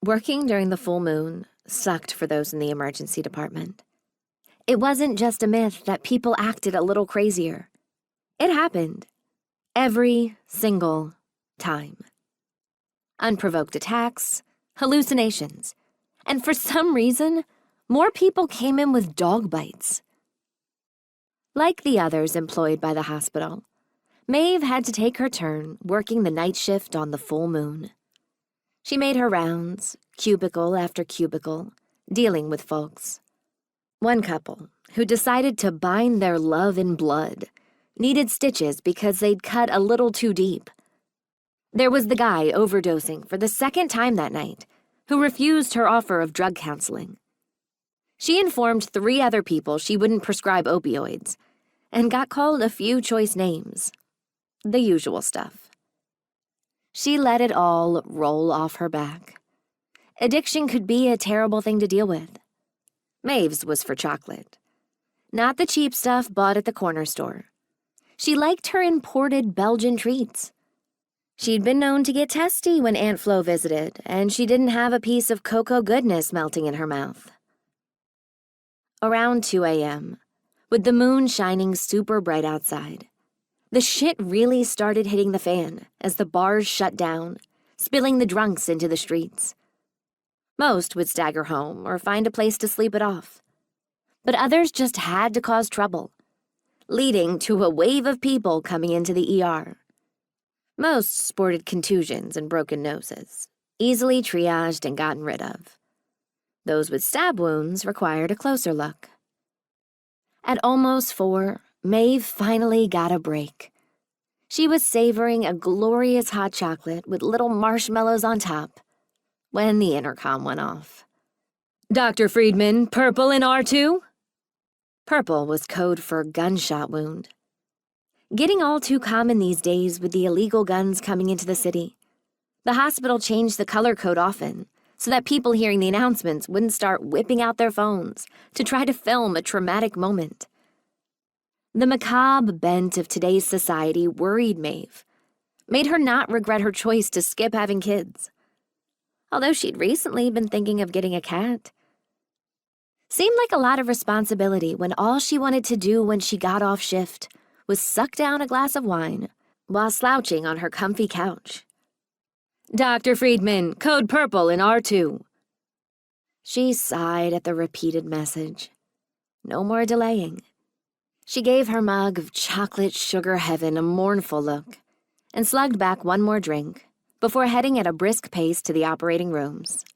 Working during the full moon sucked for those in the emergency department. It wasn't just a myth that people acted a little crazier. It happened. Every single time. Unprovoked attacks, hallucinations, and for some reason, more people came in with dog bites. Like the others employed by the hospital, Maeve had to take her turn working the night shift on the full moon. She made her rounds, cubicle after cubicle, dealing with folks. One couple, who decided to bind their love in blood, needed stitches because they'd cut a little too deep. There was the guy overdosing for the second time that night, who refused her offer of drug counseling. She informed 3 other people she wouldn't prescribe opioids, and got called a few choice names. The usual stuff. She let it all roll off her back. Addiction could be a terrible thing to deal with. Maeve's was for chocolate. Not the cheap stuff bought at the corner store. She liked her imported Belgian treats. She'd been known to get testy when Aunt Flo visited, and she didn't have a piece of cocoa goodness melting in her mouth. Around 2 a.m., with the moon shining super bright outside, the shit really started hitting the fan as the bars shut down, spilling the drunks into the streets. Most would stagger home or find a place to sleep it off. But others just had to cause trouble, leading to a wave of people coming into the ER. Most sported contusions and broken noses, easily triaged and gotten rid of. Those with stab wounds required a closer look. At almost 4, Maeve finally got a break. She was savoring a glorious hot chocolate with little marshmallows on top when the intercom went off. "Dr. Friedman, purple in R2?" Purple was code for gunshot wound. Getting all too common these days with the illegal guns coming into the city. The hospital changed the color code often so that people hearing the announcements wouldn't start whipping out their phones to try to film a traumatic moment. The macabre bent of today's society worried Maeve, made her not regret her choice to skip having kids. Although she'd recently been thinking of getting a cat. Seemed like a lot of responsibility when all she wanted to do when she got off shift was suck down a glass of wine while slouching on her comfy couch. "Dr. Friedman, code purple in R2. She sighed at the repeated message. No more delaying. She gave her mug of chocolate sugar heaven a mournful look and slugged back one more drink before heading at a brisk pace to the operating rooms.